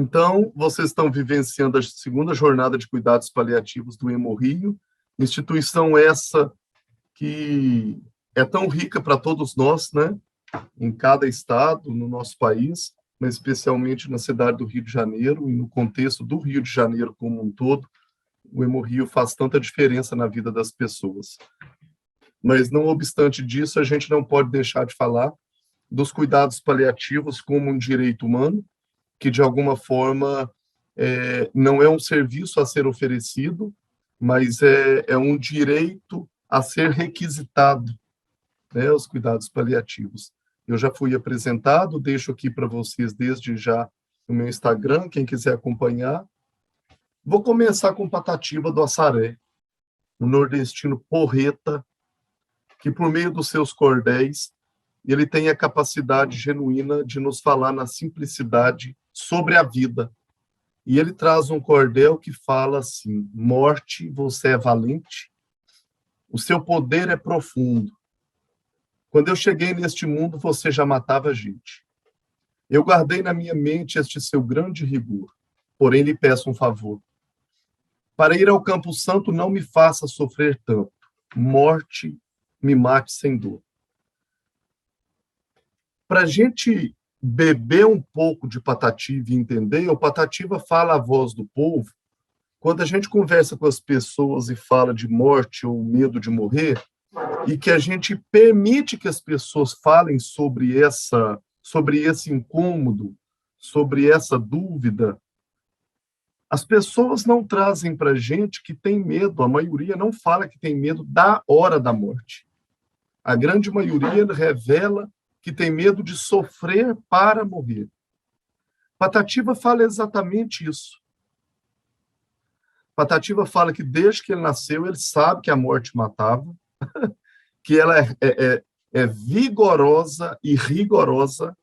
Então, vocês estão vivenciando a segunda jornada de cuidados paliativos do Hemorrio, instituição essa que é tão rica para todos nós, né? Em cada estado, no nosso país, mas especialmente na cidade do Rio de Janeiro e no contexto do Rio de Janeiro como um todo, o Hemorrio faz tanta diferença na vida das pessoas. Mas, não obstante disso, a gente não pode deixar de falar dos cuidados paliativos como um direito humano, que, de alguma forma, não é um serviço a ser oferecido, mas é um direito a ser requisitado, né, os cuidados paliativos. Eu já fui apresentado, deixo aqui para vocês desde já no meu Instagram, quem quiser acompanhar. Vou começar com Patativa do Assaré, um nordestino porreta, que por meio dos seus cordéis, ele tem a capacidade genuína de nos falar na simplicidade sobre a vida. E ele traz um cordel que fala assim: morte, você é valente, o seu poder é profundo. Quando eu cheguei neste mundo, você já matava gente. Eu guardei na minha mente este seu grande rigor, porém lhe peço um favor. Para ir ao Campo Santo, não me faça sofrer tanto. Morte, me mate sem dor. Para a gente beber um pouco de Patativa e entender, o Patativa fala a voz do povo. Quando a gente conversa com as pessoas e fala de morte ou medo de morrer, e que a gente permite que as pessoas falem sobre esse incômodo, sobre essa dúvida, as pessoas não trazem para a gente que tem medo, a maioria não fala que tem medo da hora da morte. A grande maioria revela que tem medo de sofrer para morrer. Patativa fala exatamente isso. Patativa fala que desde que ele nasceu, ele sabe que a morte matava, que ela é vigorosa e rigorosa,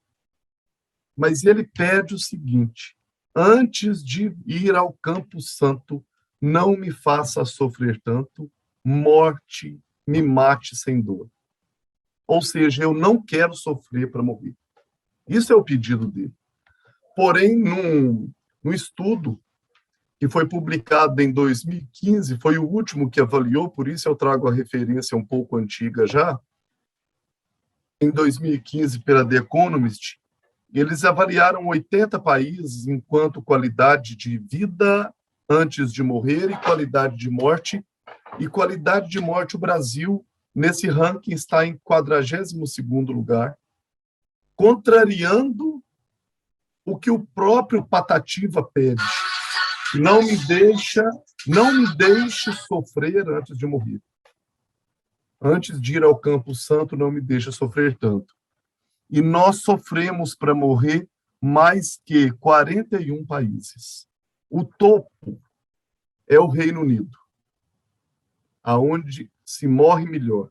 mas ele pede o seguinte: antes de ir ao Campo Santo, não me faça sofrer tanto, morte, me mate sem dor. Ou seja, eu não quero sofrer para morrer. Isso é o pedido dele. Porém, num estudo que foi publicado em 2015, foi o último que avaliou, por isso eu trago a referência um pouco antiga já, em 2015 pela The Economist, eles avaliaram 80 países enquanto qualidade de vida antes de morrer e qualidade de morte. E qualidade de morte, o Brasil, nesse ranking, está em 42º lugar, contrariando o que o próprio Patativa pede. Não me deixe sofrer antes de morrer. Antes de ir ao Campo Santo, não me deixe sofrer tanto. E nós sofremos para morrer mais que 41 países. O topo é o Reino Unido, aonde se morre melhor,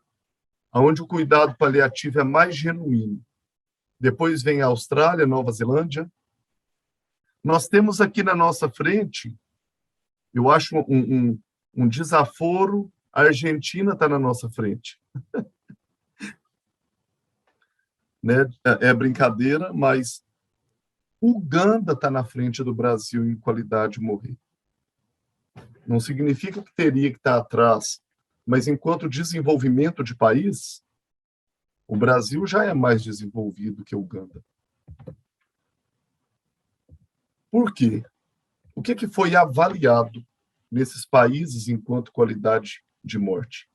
aonde o cuidado paliativo é mais genuíno. Depois vem a Austrália, Nova Zelândia. Nós temos aqui na nossa frente, eu acho um desaforo, a Argentina está na nossa frente. Né? É brincadeira, mas Uganda está na frente do Brasil em qualidade de morrer. Não significa que teria que estar atrás, mas enquanto desenvolvimento de país, o Brasil já é mais desenvolvido que Uganda. Por quê? O que foi avaliado nesses países enquanto qualidade de morte?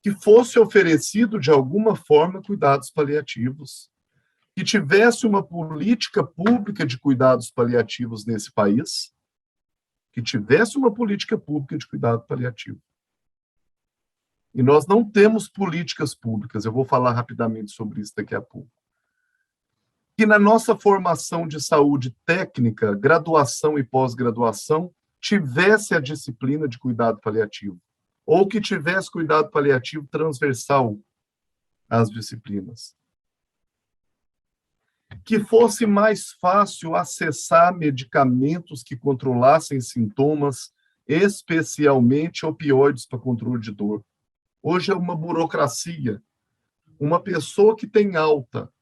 Que fosse oferecido, de alguma forma, cuidados paliativos, que tivesse uma política pública de cuidados paliativos nesse país, que tivesse uma política pública de cuidado paliativo. E nós não temos políticas públicas, eu vou falar rapidamente sobre isso daqui a pouco. Que na nossa formação de saúde técnica, graduação e pós-graduação, tivesse a disciplina de cuidado paliativo, ou que tivesse cuidado paliativo transversal às disciplinas. Que fosse mais fácil acessar medicamentos que controlassem sintomas, especialmente opioides para controle de dor. Hoje é uma burocracia. Uma pessoa que tem alta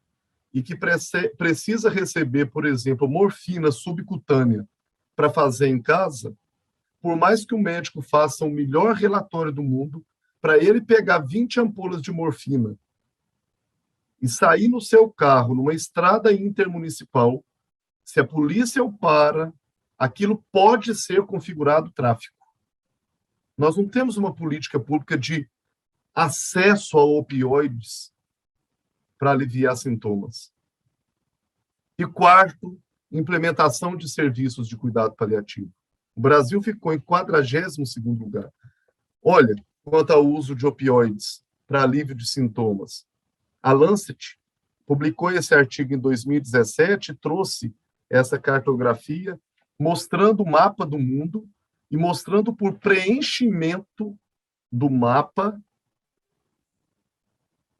e que precisa receber, por exemplo, morfina subcutânea para fazer em casa, por mais que o médico faça o melhor relatório do mundo, para ele pegar 20 ampolas de morfina e sair no seu carro, numa estrada intermunicipal, se a polícia o para, aquilo pode ser configurado tráfico. Nós não temos uma política pública de acesso a opioides para aliviar sintomas. E quarto, implementação de serviços de cuidado paliativo. O Brasil ficou em 42º lugar. Olha, quanto ao uso de opioides para alívio de sintomas. A Lancet publicou esse artigo em 2017 e trouxe essa cartografia mostrando o mapa do mundo e mostrando por preenchimento do mapa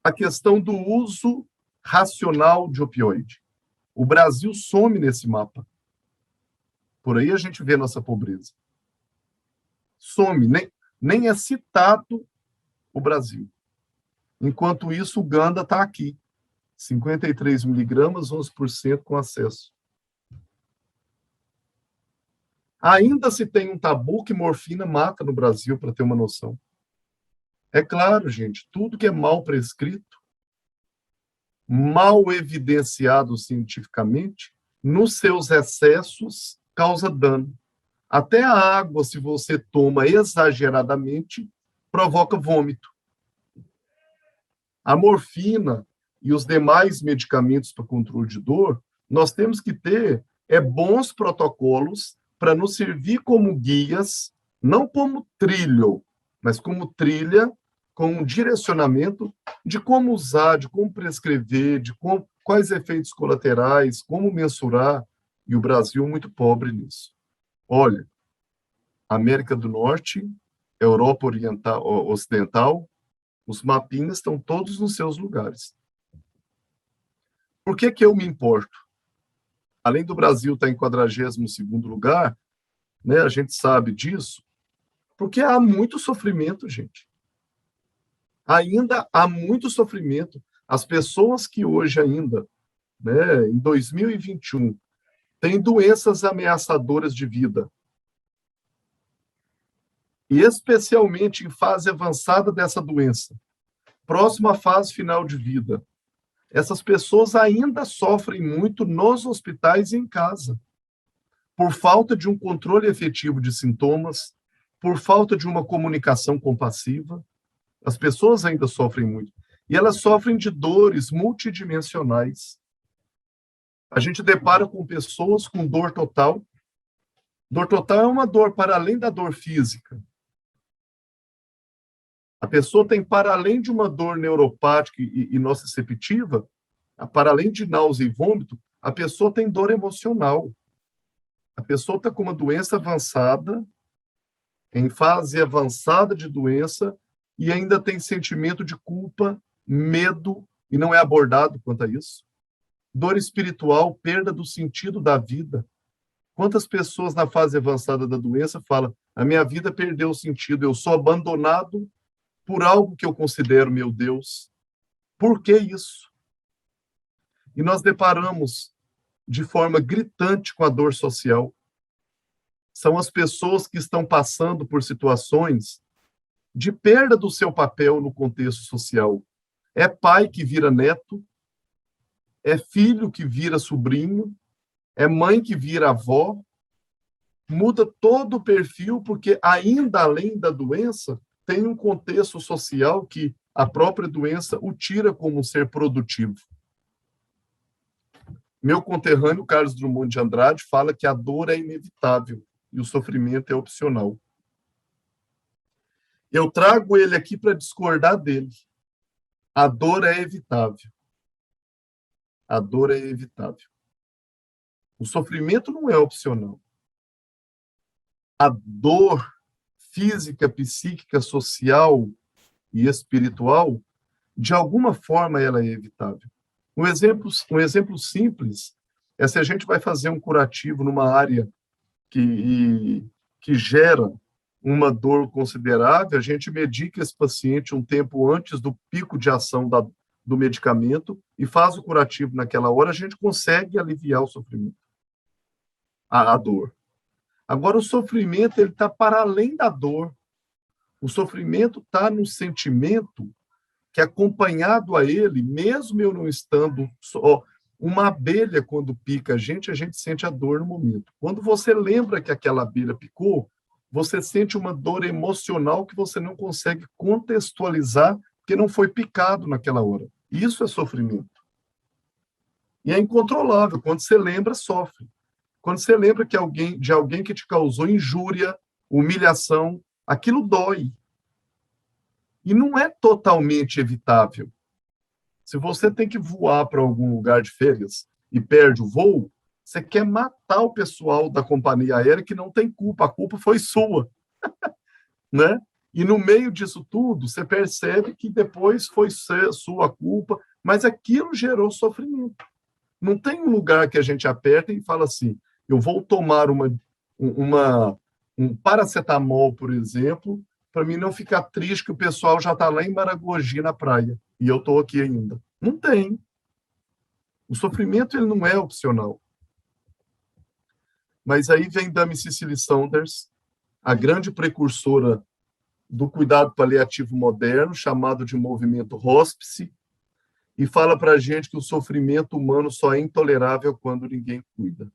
a questão do uso racional de opioide. O Brasil some nesse mapa. Por aí a gente vê nossa pobreza. Some, nem é citado o Brasil. Enquanto isso, Uganda está aqui. 53 miligramas, 11% com acesso. Ainda se tem um tabu que morfina mata no Brasil, para ter uma noção. É claro, gente, tudo que é mal prescrito, mal evidenciado cientificamente, nos seus excessos, causa dano. Até a água, se você toma exageradamente, provoca vômito. A morfina e os demais medicamentos para controle de dor, nós temos que ter bons protocolos para nos servir como guias, não como trilho, mas como trilha, com um direcionamento de como usar, de como prescrever, quais efeitos colaterais, como mensurar, e o Brasil é muito pobre nisso. Olha, América do Norte, Europa Ocidental, os mapinhas estão todos nos seus lugares. Por que eu me importo? Além do Brasil estar em 42º lugar, né, a gente sabe disso, porque há muito sofrimento, gente. Ainda há muito sofrimento. As pessoas que hoje ainda, né, em 2021, têm doenças ameaçadoras de vida, e especialmente em fase avançada dessa doença, próxima à fase final de vida, essas pessoas ainda sofrem muito nos hospitais e em casa, por falta de um controle efetivo de sintomas, por falta de uma comunicação compassiva. As pessoas ainda sofrem muito. E elas sofrem de dores multidimensionais. A gente depara com pessoas com dor total. Dor total é uma dor para além da dor física. A pessoa tem, para além de uma dor neuropática e nociceptiva, para além de náusea e vômito, a pessoa tem dor emocional. A pessoa está com uma doença avançada, em fase avançada de doença, e ainda tem sentimento de culpa, medo, e não é abordado quanto a isso. Dor espiritual, perda do sentido da vida. Quantas pessoas na fase avançada da doença falam: a minha vida perdeu o sentido, eu sou abandonado por algo que eu considero meu Deus. Por que isso? E nós deparamos de forma gritante com a dor social. São as pessoas que estão passando por situações de perda do seu papel no contexto social. É pai que vira neto, é filho que vira sobrinho, é mãe que vira avó, muda todo o perfil, porque ainda além da doença, tem um contexto social que a própria doença o tira como um ser produtivo. Meu conterrâneo, Carlos Drummond de Andrade, fala que a dor é inevitável e o sofrimento é opcional. Eu trago ele aqui para discordar dele. A dor é evitável. A dor é evitável. O sofrimento não é opcional. A dor física, psíquica, social e espiritual, de alguma forma, ela é evitável. Um exemplo simples é se a gente vai fazer um curativo numa área que gera uma dor considerável, a gente medica esse paciente um tempo antes do pico de ação do medicamento e faz o curativo naquela hora, a gente consegue aliviar o sofrimento, a dor. Agora, o sofrimento ele está para além da dor. O sofrimento está no sentimento que, acompanhado a ele, mesmo eu não estando só, uma abelha, quando pica a gente sente a dor no momento. Quando você lembra que aquela abelha picou, você sente uma dor emocional que você não consegue contextualizar, porque não foi picado naquela hora. Isso é sofrimento. E é incontrolável. Quando você lembra, sofre. Quando você lembra de alguém que te causou injúria, humilhação, aquilo dói. E não é totalmente evitável. Se você tem que voar para algum lugar de férias e perde o voo, você quer matar o pessoal da companhia aérea que não tem culpa, a culpa foi sua, né? E no meio disso tudo, você percebe que depois foi sua culpa, mas aquilo gerou sofrimento. Não tem um lugar que a gente aperta e fala assim, eu vou tomar um paracetamol, por exemplo, para mim não ficar triste que o pessoal já está lá em Maragogi, na praia, e eu estou aqui ainda. Não tem. O sofrimento ele não é opcional. Mas aí vem Dame Cicely Saunders, a grande precursora do cuidado paliativo moderno, chamado de movimento hospice, e fala para a gente que o sofrimento humano só é intolerável quando ninguém cuida.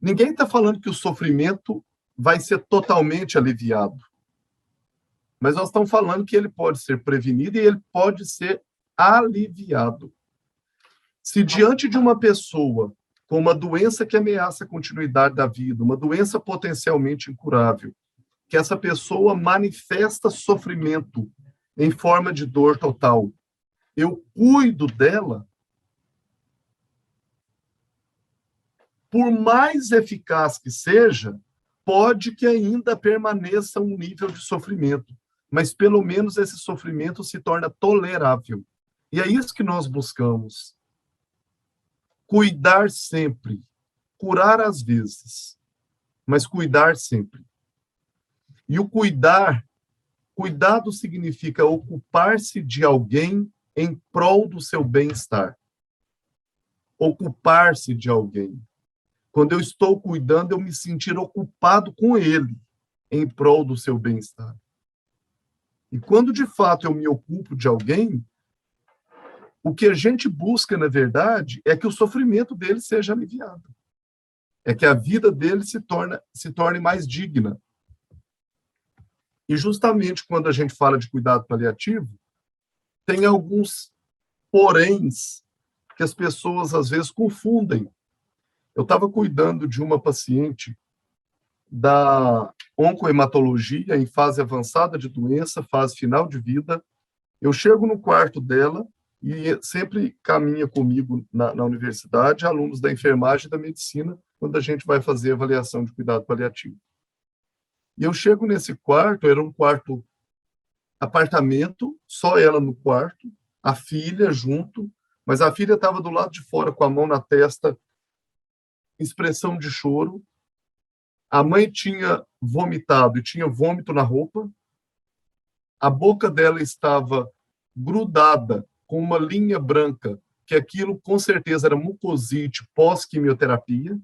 Ninguém está falando que o sofrimento vai ser totalmente aliviado, mas nós estamos falando que ele pode ser prevenido e ele pode ser aliviado. Se diante de uma pessoa com uma doença que ameaça a continuidade da vida, uma doença potencialmente incurável, que essa pessoa manifesta sofrimento em forma de dor total, eu cuido dela, por mais eficaz que seja, pode que ainda permaneça um nível de sofrimento, mas pelo menos esse sofrimento se torna tolerável. E é isso que nós buscamos. Cuidar sempre, curar às vezes, mas cuidar sempre. E o cuidado significa ocupar-se de alguém em prol do seu bem-estar. Ocupar-se de alguém. Quando eu estou cuidando, eu me sentir ocupado com ele, em prol do seu bem-estar. E quando, de fato, eu me ocupo de alguém, o que a gente busca, na verdade, é que o sofrimento dele seja aliviado. É que a vida dele se torne mais digna. E justamente quando a gente fala de cuidado paliativo, tem alguns poréns que as pessoas, às vezes, confundem. Eu estava cuidando de uma paciente da oncohematologia em fase avançada de doença, fase final de vida. Eu chego no quarto dela e sempre caminha comigo na universidade alunos da enfermagem e da medicina quando a gente vai fazer avaliação de cuidado paliativo. E eu chego nesse quarto, era um quarto apartamento, só ela no quarto, a filha junto, mas a filha estava do lado de fora com a mão na testa, expressão de choro. A mãe tinha vomitado e tinha vômito na roupa. A boca dela estava grudada com uma linha branca, que aquilo com certeza era mucosite pós-quimioterapia.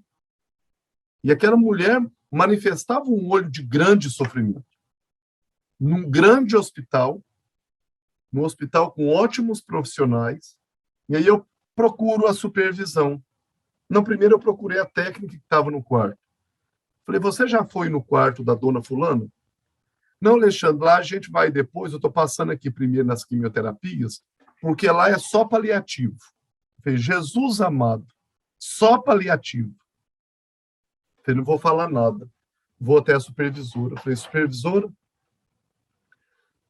E aquela mulher manifestava um olho de grande sofrimento. Num grande hospital, num hospital com ótimos profissionais, e aí eu procuro a supervisão. Não, primeiro eu procurei a técnica que estava no quarto. Falei, você já foi no quarto da dona fulana? Não, Alexandre, lá a gente vai depois, eu estou passando aqui primeiro nas quimioterapias, porque lá é só paliativo. Falei, Jesus amado, só paliativo. Falei, não vou falar nada. Vou até a supervisora. Falei, supervisora,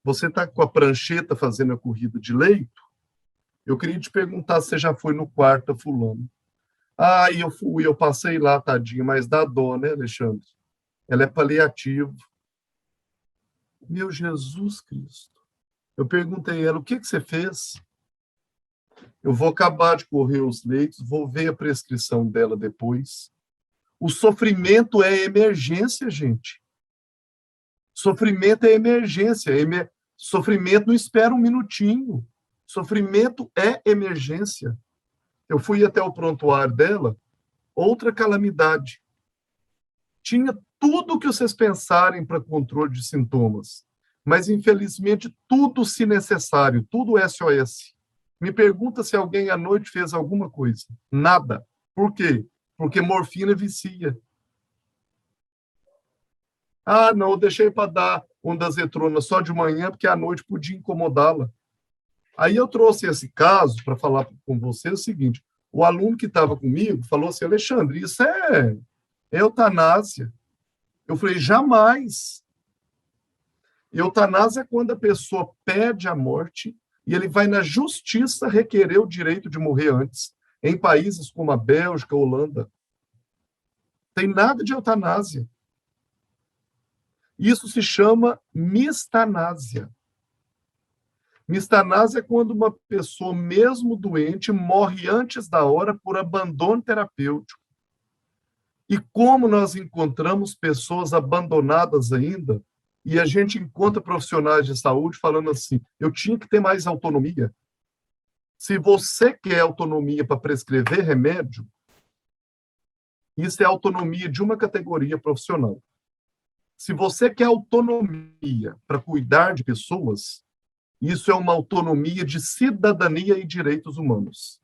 você está com a prancheta fazendo a corrida de leito? Eu queria te perguntar se você já foi no quarto da fulana. Ah, eu fui, eu passei lá, tadinha, mas dá dó, né, Alexandre? Ela é paliativo. Meu Jesus Cristo. Eu perguntei a ela, o que você fez? Eu vou acabar de correr os leitos, vou ver a prescrição dela depois. O sofrimento é emergência, gente. Sofrimento é emergência. Sofrimento não espera um minutinho. Sofrimento é emergência. Eu fui até o prontuário dela, outra calamidade. Tinha tudo o que vocês pensarem para controle de sintomas, mas, infelizmente, tudo se necessário, tudo SOS. Me pergunta se alguém à noite fez alguma coisa. Nada. Por quê? Porque morfina vicia. Ah, não, eu deixei para dar ondansetrona só de manhã, porque à noite podia incomodá-la. Aí eu trouxe esse caso para falar com você o seguinte: o aluno que estava comigo falou assim, Alexandre, isso é eutanásia. Eu falei, jamais. Eutanásia é quando a pessoa pede a morte e ele vai na justiça requerer o direito de morrer antes. Em países como a Bélgica, a Holanda, tem nada de eutanásia. Isso se chama mistanásia. Mistanásia é quando uma pessoa, mesmo doente, morre antes da hora por abandono terapêutico. E como nós encontramos pessoas abandonadas ainda, e a gente encontra profissionais de saúde falando assim, eu tinha que ter mais autonomia. Se você quer autonomia para prescrever remédio, isso é autonomia de uma categoria profissional. Se você quer autonomia para cuidar de pessoas, isso é uma autonomia de cidadania e direitos humanos.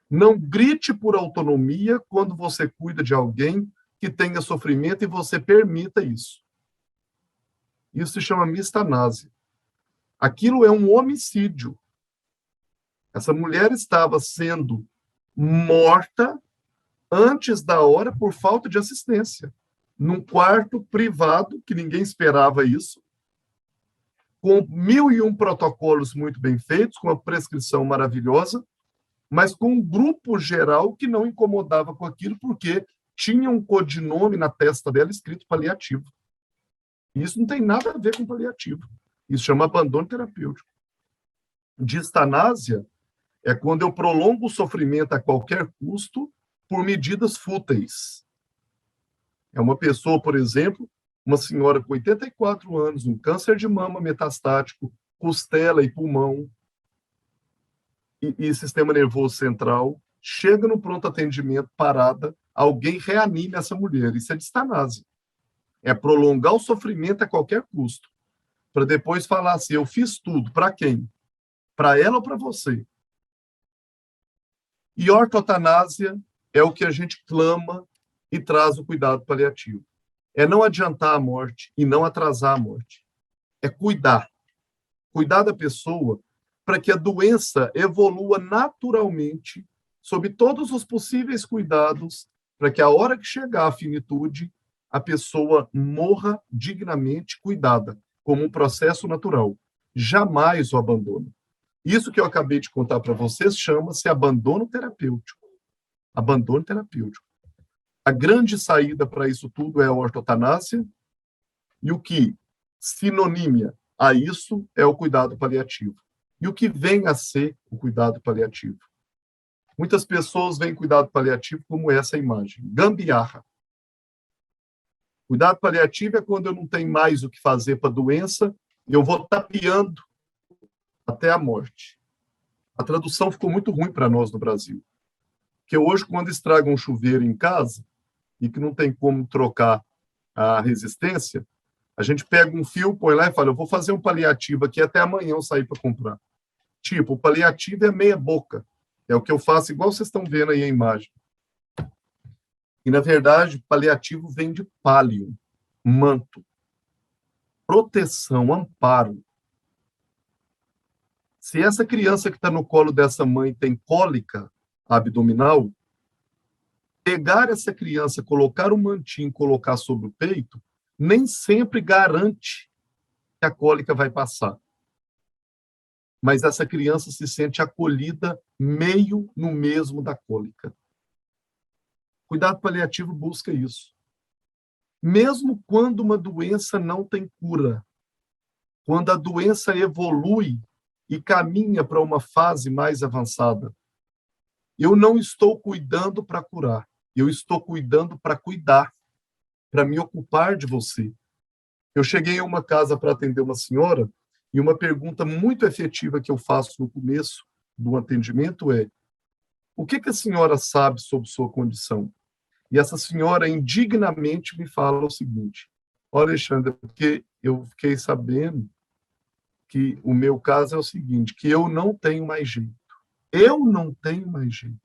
Não grite por autonomia quando você cuida de alguém que tenha sofrimento e você permita isso. Isso se chama mistanásia. Aquilo é um homicídio. Essa mulher estava sendo morta antes da hora por falta de assistência, num quarto privado, que ninguém esperava isso, com 1001 protocolos muito bem feitos, com uma prescrição maravilhosa, mas com um grupo geral que não incomodava com aquilo, porque tinha um codinome na testa dela escrito paliativo. Isso não tem nada a ver com paliativo. Isso chama abandono terapêutico. Distanásia é quando eu prolongo o sofrimento a qualquer custo por medidas fúteis. É uma pessoa, por exemplo, uma senhora com 84 anos, um câncer de mama metastático, costela e pulmão, e sistema nervoso central, chega no pronto atendimento parada, alguém reanime essa mulher. Isso é distanásia. É prolongar o sofrimento a qualquer custo, para depois falar assim, eu fiz tudo. Para quem? Para ela ou para você? E ortotanásia é o que a gente clama e traz o cuidado paliativo. É não adiantar a morte e não atrasar a morte. É cuidar. Cuidar da pessoa para que a doença evolua naturalmente, sob todos os possíveis cuidados, para que a hora que chegar a finitude, a pessoa morra dignamente cuidada, como um processo natural. Jamais o abandono. Isso que eu acabei de contar para vocês chama-se abandono terapêutico. Abandono terapêutico. A grande saída para isso tudo é a ortotanásia, e o que sinonímia a isso é o cuidado paliativo. E o que vem a ser o cuidado paliativo? Muitas pessoas veem cuidado paliativo como essa imagem, gambiarra. Cuidado paliativo é quando eu não tenho mais o que fazer para a doença, e eu vou tapeando até a morte. A tradução ficou muito ruim para nós no Brasil. Porque hoje, quando estraga um chuveiro em casa, e que não tem como trocar a resistência, a gente pega um fio, põe lá e fala, eu vou fazer um paliativo aqui até amanhã eu sair para comprar. Tipo, o paliativo é meia boca. É o que eu faço, igual vocês estão vendo aí a imagem. E, na verdade, paliativo vem de palio, manto, proteção, amparo. Se essa criança que está no colo dessa mãe tem cólica abdominal, pegar essa criança, colocar um mantinho, colocar sobre o peito, nem sempre garante que a cólica vai passar. Mas essa criança se sente acolhida meio no mesmo da cólica. Cuidado paliativo busca isso. Mesmo quando uma doença não tem cura, quando a doença evolui e caminha para uma fase mais avançada, eu não estou cuidando para curar, eu estou cuidando para cuidar, para me ocupar de você. Eu cheguei em uma casa para atender uma senhora e uma pergunta muito efetiva que eu faço no começo do atendimento é: o que a senhora sabe sobre sua condição? E essa senhora indignamente me fala o seguinte: olha, Alexandre, porque eu fiquei sabendo que o meu caso é o seguinte, que eu não tenho mais jeito. Eu não tenho mais jeito.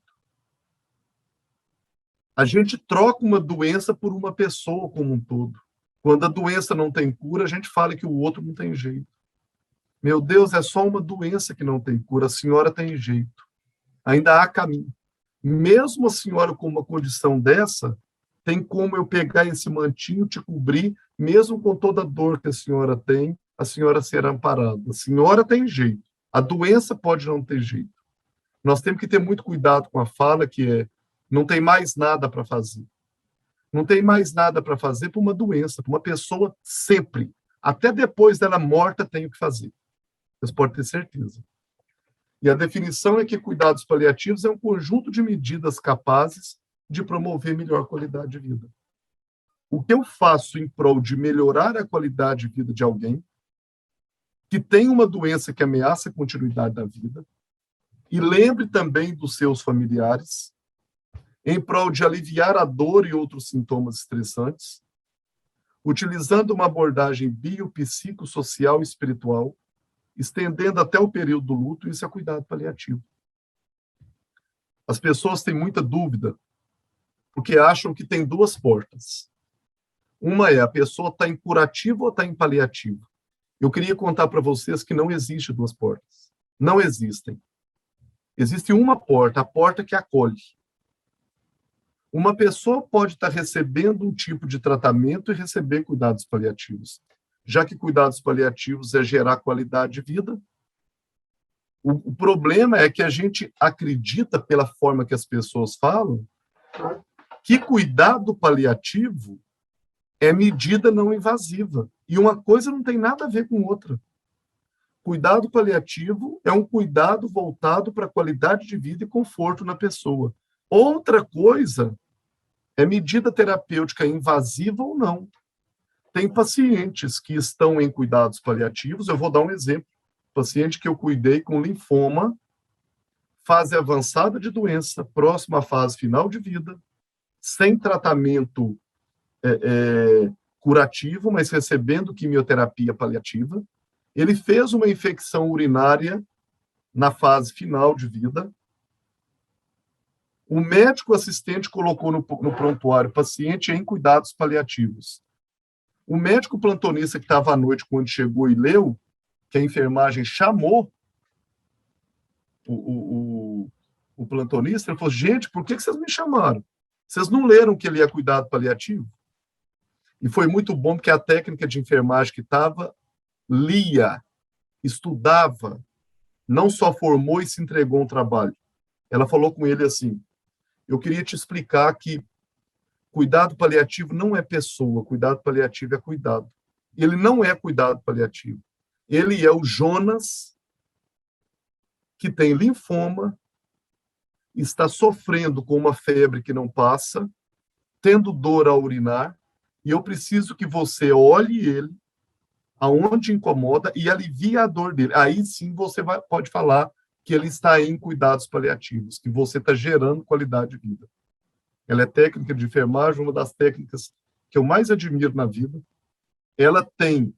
A gente troca uma doença por uma pessoa como um todo. Quando a doença não tem cura, a gente fala que o outro não tem jeito. Meu Deus, é só uma doença que não tem cura. A senhora tem jeito. Ainda há caminho. Mesmo a senhora com uma condição dessa, tem como eu pegar esse mantinho, te cobrir, mesmo com toda a dor que a senhora será amparada. A senhora tem jeito. A doença pode não ter jeito. Nós temos que ter muito cuidado com a fala que é: não tem mais nada para fazer. Não tem mais nada para fazer para uma doença, para uma pessoa sempre. Até depois dela morta, tem o que fazer. Vocês podem ter certeza. E a definição é que cuidados paliativos é um conjunto de medidas capazes de promover melhor qualidade de vida. O que eu faço em prol de melhorar a qualidade de vida de alguém que tem uma doença que ameaça a continuidade da vida, e lembre também dos seus familiares, em prol de aliviar a dor e outros sintomas estressantes, utilizando uma abordagem biopsicossocial e espiritual, estendendo até o período do luto, isso é cuidado paliativo. As pessoas têm muita dúvida, porque acham que tem duas portas. Uma é: a pessoa está em curativo ou está em paliativo? Eu queria contar para vocês que não existe duas portas. Não existem. Existe uma porta, a porta que acolhe. Uma pessoa pode estar recebendo um tipo de tratamento e receber cuidados paliativos. Já que cuidados paliativos é gerar qualidade de vida, o problema é que a gente acredita, pela forma que as pessoas falam, que cuidado paliativo é medida não invasiva. E uma coisa não tem nada a ver com outra. Cuidado paliativo é um cuidado voltado para a qualidade de vida e conforto na pessoa. Outra coisa é medida terapêutica invasiva ou não. Tem pacientes que estão em cuidados paliativos, eu vou dar um exemplo. Paciente que eu cuidei com linfoma, fase avançada de doença, próxima à fase final de vida, sem tratamento curativo, mas recebendo quimioterapia paliativa. Ele fez uma infecção urinária na fase final de vida. O médico assistente colocou no prontuário: paciente em cuidados paliativos. O médico plantonista que estava à noite, quando chegou e leu, que a enfermagem chamou o plantonista, ele falou: gente, por que vocês me chamaram? Vocês não leram que ele é cuidado paliativo? E foi muito bom, porque a técnica de enfermagem que estava lia, estudava, não só formou e se entregou um trabalho. Ela falou com ele assim: eu queria te explicar que cuidado paliativo não é pessoa, cuidado paliativo é cuidado. Ele não é cuidado paliativo. Ele é o Jonas que tem linfoma, está sofrendo com uma febre que não passa, tendo dor ao urinar, e eu preciso que você olhe ele, aonde incomoda, e alivie a dor dele. Aí sim você pode falar que ele está em cuidados paliativos, que você está gerando qualidade de vida. Ela é técnica de enfermagem, uma das técnicas que eu mais admiro na vida. Ela tem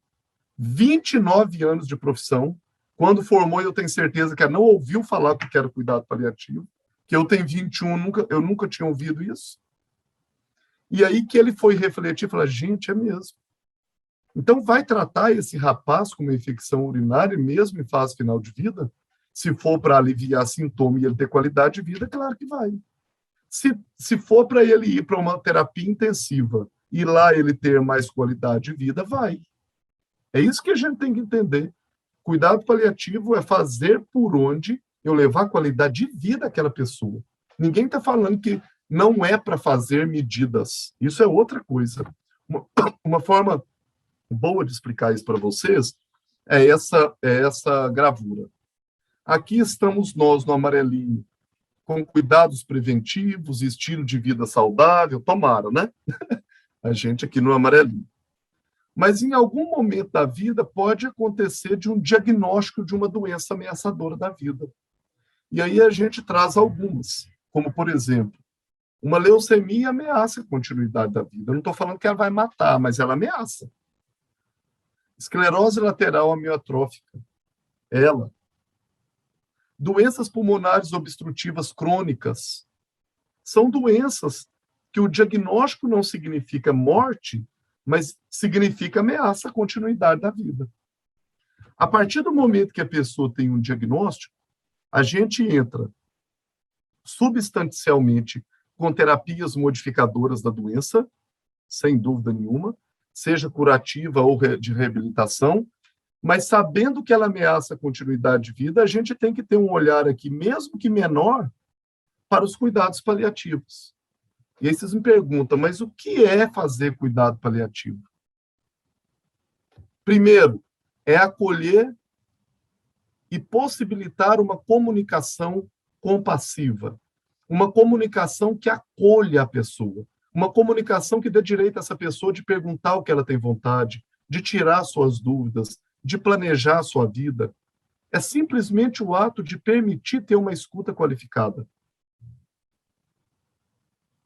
29 anos de profissão. Quando formou, eu tenho certeza que ela não ouviu falar que era cuidado paliativo, que eu tenho 21, eu nunca tinha ouvido isso. E aí que ele foi refletir e falar: gente, é mesmo. Então, vai tratar esse rapaz com uma infecção urinária, mesmo em fase final de vida? Se for para aliviar sintoma e ele ter qualidade de vida, claro que vai. Se for para ele ir para uma terapia intensiva e lá ele ter mais qualidade de vida, vai. É isso que a gente tem que entender. Cuidado paliativo é fazer por onde eu levar qualidade de vida àquela pessoa. Ninguém está falando que não é para fazer medidas. Isso é outra coisa. Uma forma boa de explicar isso para vocês é essa gravura. Aqui estamos nós no amarelinho, com cuidados preventivos, estilo de vida saudável, tomara, né? A gente aqui no amarelinho. Mas em algum momento da vida pode acontecer de um diagnóstico de uma doença ameaçadora da vida. E aí a gente traz algumas, como, por exemplo, uma leucemia ameaça a continuidade da vida. Eu não estou falando que ela vai matar, mas ela ameaça. Esclerose lateral amiotrófica, ela. Doenças pulmonares obstrutivas crônicas, são doenças que o diagnóstico não significa morte, mas significa ameaça à continuidade da vida. A partir do momento que a pessoa tem um diagnóstico, a gente entra substancialmente com terapias modificadoras da doença, sem dúvida nenhuma, seja curativa ou de reabilitação, mas sabendo que ela ameaça a continuidade de vida, a gente tem que ter um olhar aqui, mesmo que menor, para os cuidados paliativos. E aí vocês me perguntam, mas o que é fazer cuidado paliativo? Primeiro, é acolher e possibilitar uma comunicação compassiva, uma comunicação que acolha a pessoa, uma comunicação que dê direito a essa pessoa de perguntar o que ela tem vontade, de tirar suas dúvidas, de planejar a sua vida. É simplesmente o ato de permitir ter uma escuta qualificada.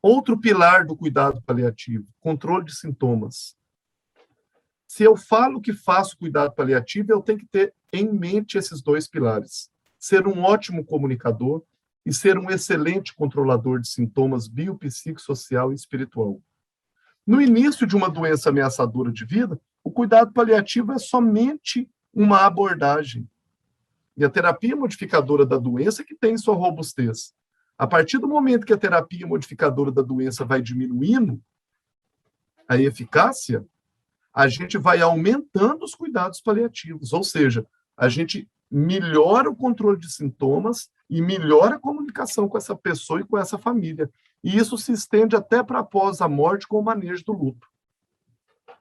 Outro pilar do cuidado paliativo, controle de sintomas. Se eu falo que faço cuidado paliativo, eu tenho que ter em mente esses dois pilares. Ser um ótimo comunicador e ser um excelente controlador de sintomas biopsicossocial e espiritual. No início de uma doença ameaçadora de vida, o cuidado paliativo é somente uma abordagem. E a terapia modificadora da doença é que tem sua robustez. A partir do momento que a terapia modificadora da doença vai diminuindo a eficácia, a gente vai aumentando os cuidados paliativos, ou seja, a gente melhora o controle de sintomas e melhora a comunicação com essa pessoa e com essa família. E isso se estende até para após a morte com o manejo do luto.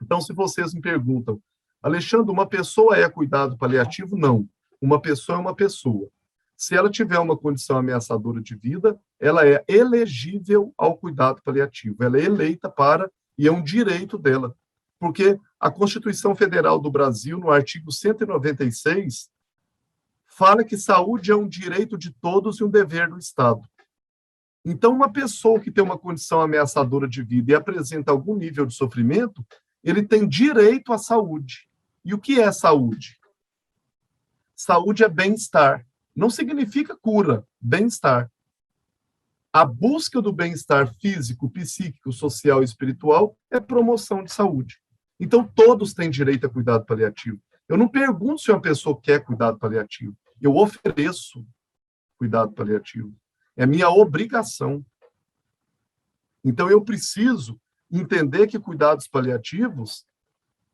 Então, se vocês me perguntam, Alexandre, uma pessoa é cuidado paliativo? Não. Uma pessoa é uma pessoa. Se ela tiver uma condição ameaçadora de vida, ela é elegível ao cuidado paliativo. Ela é eleita para, e é um direito dela. Porque a Constituição Federal do Brasil, no artigo 196, fala que saúde é um direito de todos e um dever do Estado. Então, uma pessoa que tem uma condição ameaçadora de vida e apresenta algum nível de sofrimento, ele tem direito à saúde. E o que é saúde? Saúde é bem-estar. Não significa cura, bem-estar. A busca do bem-estar físico, psíquico, social e espiritual é promoção de saúde. Então, todos têm direito a cuidado paliativo. Eu não pergunto se uma pessoa quer cuidado paliativo. Eu ofereço cuidado paliativo. É minha obrigação. Então, eu preciso entender que cuidados paliativos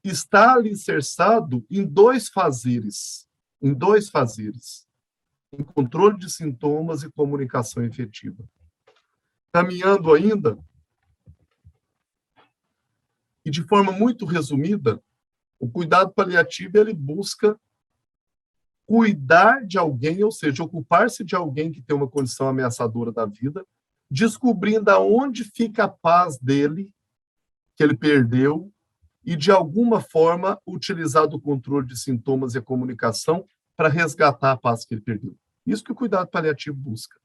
está alicerçado em dois fazeres. Em controle de sintomas e comunicação efetiva. Caminhando ainda, e de forma muito resumida, o cuidado paliativo ele busca cuidar de alguém, ou seja, ocupar-se de alguém que tem uma condição ameaçadora da vida, descobrindo aonde fica a paz dele, que ele perdeu, e de alguma forma utilizar do controle de sintomas e a comunicação para resgatar a paz que ele perdeu. Isso que o cuidado paliativo busca.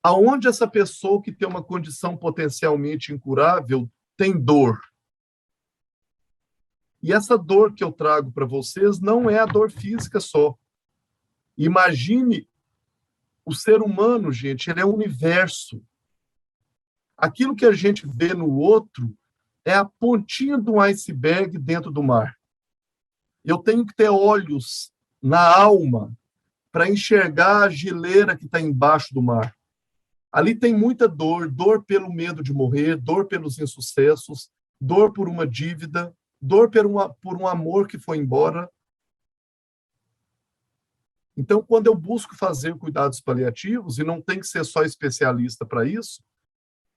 Aonde essa pessoa que tem uma condição potencialmente incurável tem dor. E essa dor que eu trago para vocês não é a dor física só. Imagine o ser humano, gente, ele é um universo. Aquilo que a gente vê no outro é a pontinha do iceberg dentro do mar. Eu tenho que ter olhos na alma para enxergar a geleira que está embaixo do mar. Ali tem muita dor, dor pelo medo de morrer, dor pelos insucessos, dor por uma dívida, dor por um amor que foi embora. Então, quando eu busco fazer cuidados paliativos, e não tem que ser só especialista para isso,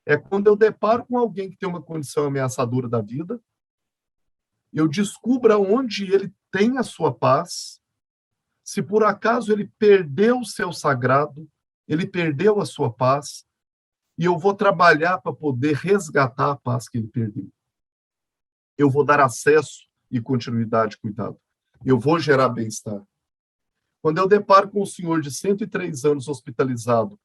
é quando eu deparo com alguém que tem uma condição ameaçadora da vida, eu descubro onde ele tem a sua paz, se por acaso ele perdeu o seu sagrado, ele perdeu a sua paz, e eu vou trabalhar para poder resgatar a paz que ele perdeu. Eu vou dar acesso e continuidade de cuidado. Eu vou gerar bem-estar. Quando eu deparo com um senhor de 103 anos hospitalizado,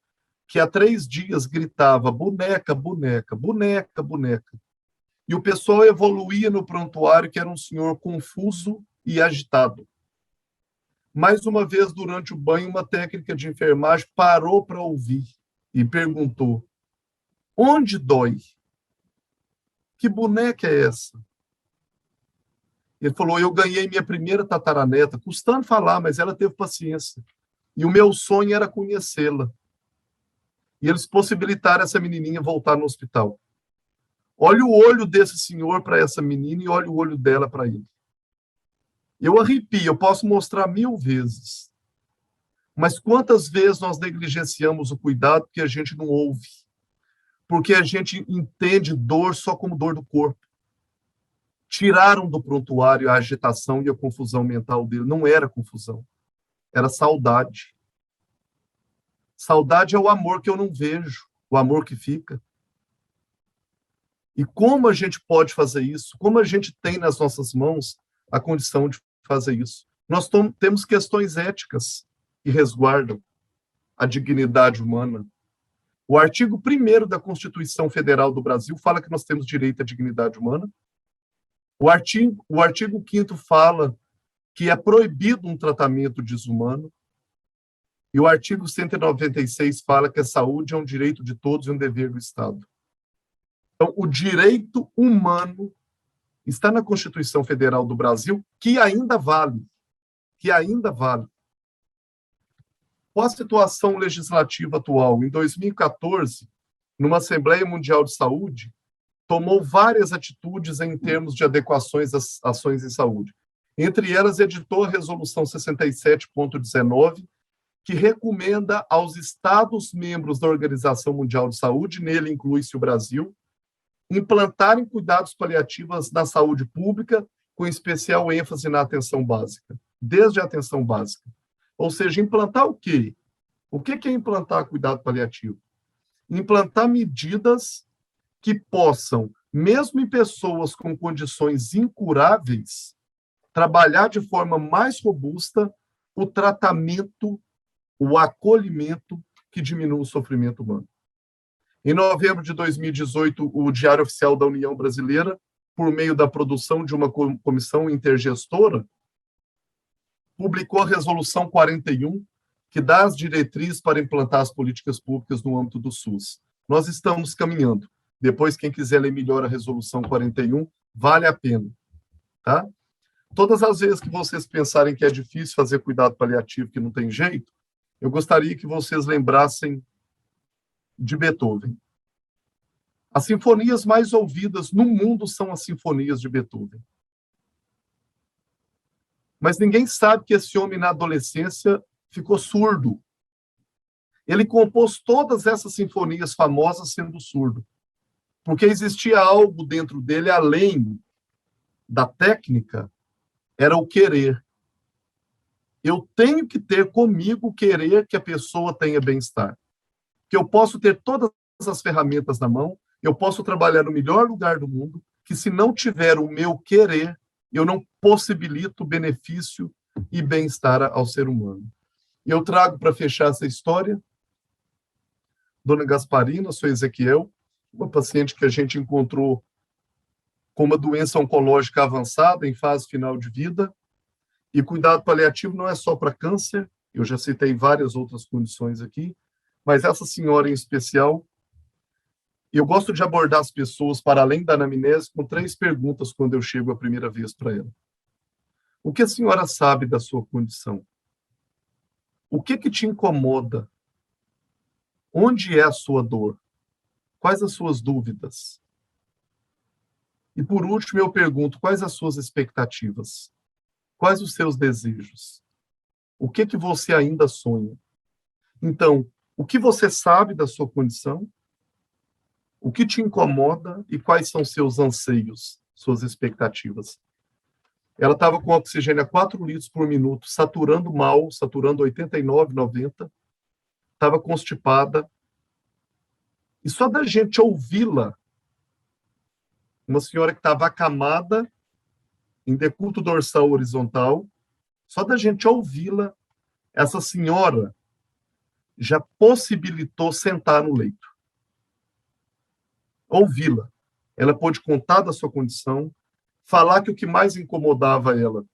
que há 3 dias gritava boneca, boneca, boneca, boneca, e o pessoal evoluía no prontuário, que era um senhor confuso e agitado. Mais uma vez, durante o banho, uma técnica de enfermagem parou para ouvir e perguntou: onde dói? Que boneca é essa? Ele falou: eu ganhei minha primeira tataraneta, custando falar, mas ela teve paciência. E o meu sonho era conhecê-la. E eles possibilitaram essa menininha voltar no hospital. Olha o olho desse senhor para essa menina e olha o olho dela para ele. Eu arrepio, eu posso mostrar 1000 vezes. Mas quantas vezes nós negligenciamos o cuidado porque a gente não ouve? Porque a gente entende dor só como dor do corpo. Tiraram do prontuário a agitação e a confusão mental dele. Não era confusão, era saudade. Saudade é o amor que eu não vejo, o amor que fica. E como a gente pode fazer isso? Como a gente tem nas nossas mãos a condição de fazer isso? Nós temos questões éticas que resguardam a dignidade humana. O artigo 1º da Constituição Federal do Brasil fala que nós temos direito à dignidade humana. O artigo 5º fala que é proibido um tratamento desumano. E o artigo 196 fala que a saúde é um direito de todos e um dever do Estado. Então, o direito humano está na Constituição Federal do Brasil, que ainda vale. Que ainda vale. Com a situação legislativa atual, em 2014, numa Assembleia Mundial de Saúde, tomou várias atitudes em termos de adequações às ações em saúde. Entre elas, editou a Resolução 67.19, que recomenda aos Estados-membros da Organização Mundial de Saúde, nele inclui-se o Brasil, implantarem cuidados paliativos na saúde pública, com especial ênfase na atenção básica, desde a atenção básica. Ou seja, implantar o quê? O que é implantar cuidado paliativo? Implantar medidas que possam, mesmo em pessoas com condições incuráveis, trabalhar de forma mais robusta o tratamento, o acolhimento que diminui o sofrimento humano. Em novembro de 2018, o Diário Oficial da União Brasileira, por meio da produção de uma comissão intergestora, publicou a Resolução 41, que dá as diretrizes para implantar as políticas públicas no âmbito do SUS. Nós estamos caminhando. Depois, quem quiser ler melhor a Resolução 41, vale a pena. Tá? Todas as vezes que vocês pensarem que é difícil fazer cuidado paliativo, que não tem jeito, eu gostaria que vocês lembrassem de Beethoven. As sinfonias mais ouvidas no mundo são as sinfonias de Beethoven. Mas ninguém sabe que esse homem, na adolescência, ficou surdo. Ele compôs todas essas sinfonias famosas sendo surdo, porque existia algo dentro dele, além da técnica, era o querer. Eu tenho que ter comigo o querer que a pessoa tenha bem-estar. Que eu posso ter todas as ferramentas na mão, eu posso trabalhar no melhor lugar do mundo, que se não tiver o meu querer, eu não possibilito benefício e bem-estar ao ser humano. E eu trago para fechar essa história, Dona Gasparina, sou Ezequiel, uma paciente que a gente encontrou com uma doença oncológica avançada, em fase final de vida, e cuidado paliativo não é só para câncer, eu já citei várias outras condições aqui, mas essa senhora em especial, eu gosto de abordar as pessoas, para além da anamnese, com 3 perguntas quando eu chego a primeira vez para ela. O que a senhora sabe da sua condição? O que te incomoda? Onde é a sua dor? Quais as suas dúvidas? E por último, eu pergunto, quais as suas expectativas? Quais os seus desejos? O que você ainda sonha? Então, o que você sabe da sua condição? O que te incomoda e quais são seus anseios, suas expectativas? Ela estava com oxigênio a 4 litros por minuto, saturando mal, saturando 89, 90, estava constipada. E só da gente ouvi-la, uma senhora que estava acamada em decúbito dorsal horizontal. Só da gente ouvi-la, essa senhora já possibilitou sentar no leito. Ouvi-la. Ela pôde contar da sua condição, falar que o que mais incomodava ela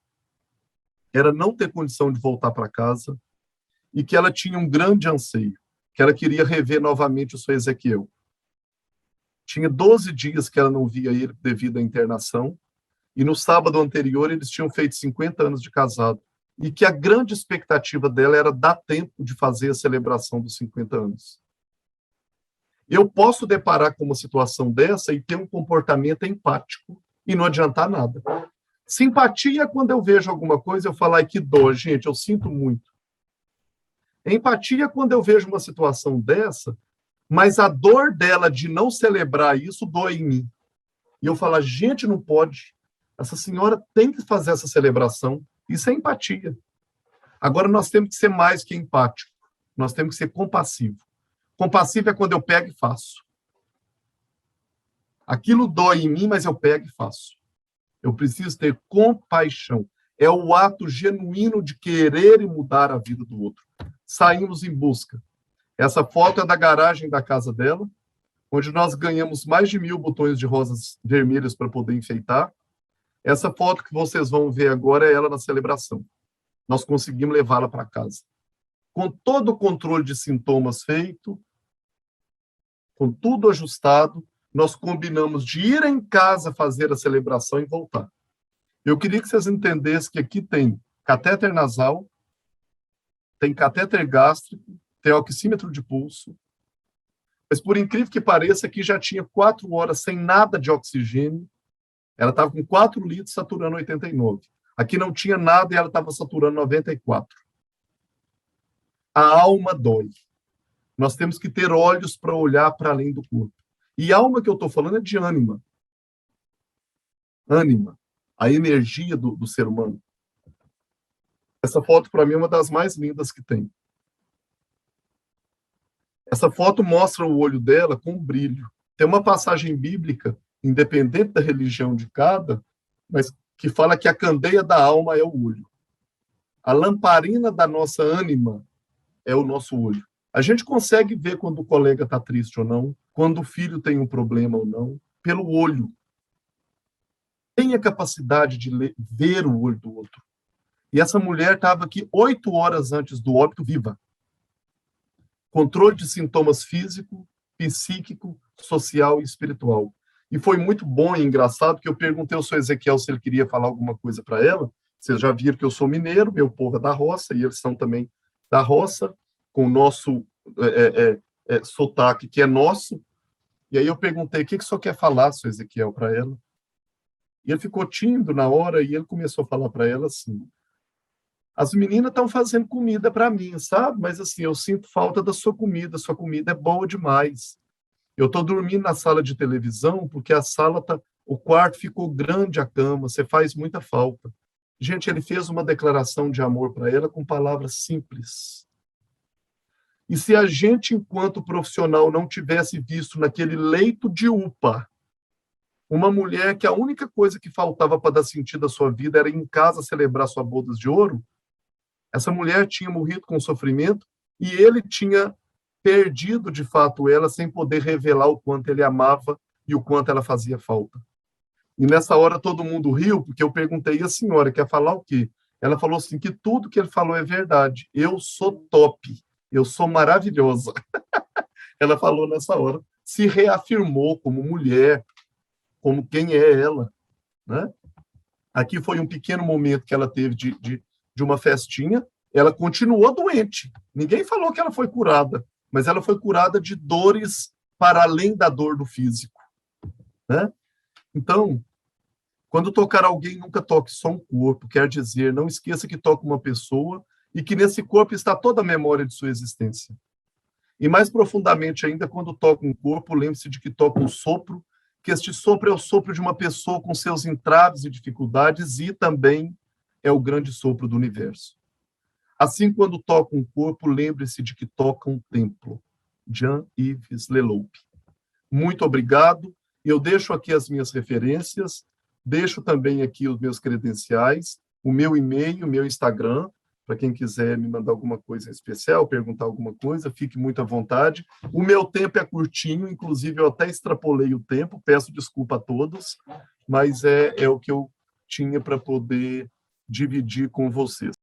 era não ter condição de voltar para casa e que ela tinha um grande anseio, que ela queria rever novamente o seu Ezequiel. Tinha 12 dias que ela não via ele devido à internação, e no sábado anterior eles tinham feito 50 anos de casado, e que a grande expectativa dela era dar tempo de fazer a celebração dos 50 anos. Eu posso deparar com uma situação dessa e ter um comportamento empático e não adiantar nada. Simpatia é quando eu vejo alguma coisa, eu falo, ai, que dor, gente, eu sinto muito. Empatia é quando eu vejo uma situação dessa, mas a dor dela de não celebrar isso dói em mim. E eu falo, gente, não pode. Essa senhora tem que fazer essa celebração. Isso é empatia. Agora, nós temos que ser mais que empático. Nós temos que ser compassivo. Compassivo é quando eu pego e faço. Aquilo dói em mim, mas eu pego e faço. Eu preciso ter compaixão. É o ato genuíno de querer e mudar a vida do outro. Saímos em busca. Essa foto é da garagem da casa dela, onde nós ganhamos mais de 1.000 botões de rosas vermelhas para poder enfeitar. Essa foto que vocês vão ver agora é ela na celebração. Nós conseguimos levá-la para casa. Com todo o controle de sintomas feito, com tudo ajustado, nós combinamos de ir em casa fazer a celebração e voltar. Eu queria que vocês entendessem que aqui tem catéter nasal, tem catéter gástrico, tem oxímetro de pulso, mas por incrível que pareça, aqui já tinha 4 horas sem nada de oxigênio, ela estava com 4 litros saturando 89. Aqui não tinha nada e ela estava saturando 94. A alma dói. Nós temos que ter olhos para olhar para além do corpo. E alma que eu estou falando é de ânima. Ânima. A energia do ser humano. Essa foto, para mim, é uma das mais lindas que tem. Essa foto mostra o olho dela com brilho. Tem uma passagem bíblica, independente da religião de cada, mas que fala que a candeia da alma é o olho. A lamparina da nossa ânima é o nosso olho. A gente consegue ver quando o colega está triste ou não, quando o filho tem um problema ou não, pelo olho. Tem a capacidade de ver o olho do outro. E essa mulher estava aqui 8 horas antes do óbito, viva. Controle de sintomas físico, psíquico, social e espiritual. E foi muito bom e engraçado que eu perguntei ao seu Ezequiel se ele queria falar alguma coisa para ela. Vocês já viram que eu sou mineiro, meu povo é da roça, e eles são também da roça, com o nosso sotaque, que é nosso. E aí eu perguntei, o que o senhor quer falar, seu Ezequiel, para ela? E ele ficou tímido na hora, e ele começou a falar para ela assim, as meninas estão fazendo comida para mim, sabe? Mas assim, eu sinto falta da sua comida é boa demais. Eu estou dormindo na sala de televisão, porque o quarto ficou grande, a cama, você faz muita falta. Gente, ele fez uma declaração de amor para ela com palavras simples. E se a gente, enquanto profissional, não tivesse visto naquele leito de UPA, uma mulher que a única coisa que faltava para dar sentido à sua vida era ir em casa celebrar sua bodas de ouro, essa mulher tinha morrido com sofrimento e ele tinha perdido, de fato, ela sem poder revelar o quanto ele amava e o quanto ela fazia falta. E nessa hora todo mundo riu, porque eu perguntei, a senhora quer falar o quê? Ela falou assim, que tudo que ele falou é verdade. Eu sou top, eu sou maravilhosa. Ela falou nessa hora, se reafirmou como mulher, como quem é ela, né? Aqui foi um pequeno momento que ela teve de uma festinha, ela continuou doente. Ninguém falou que ela foi curada, mas ela foi curada de dores para além da dor do físico, né? Então, quando tocar alguém, nunca toque só um corpo, quer dizer, não esqueça que toca uma pessoa e que nesse corpo está toda a memória de sua existência. E mais profundamente ainda, quando toca um corpo, lembre-se de que toca um sopro, que este sopro é o sopro de uma pessoa com seus entraves e dificuldades e também é o grande sopro do universo. Assim, quando toca um corpo, lembre-se de que toca um templo. Jean-Yves Leloup. Muito obrigado. Eu deixo aqui as minhas referências. Deixo também aqui os meus credenciais, o meu e-mail, o meu Instagram, para quem quiser me mandar alguma coisa especial, perguntar alguma coisa, fique muito à vontade. O meu tempo é curtinho, inclusive eu até extrapolei o tempo, peço desculpa a todos, mas é o que eu tinha para poder dividir com vocês.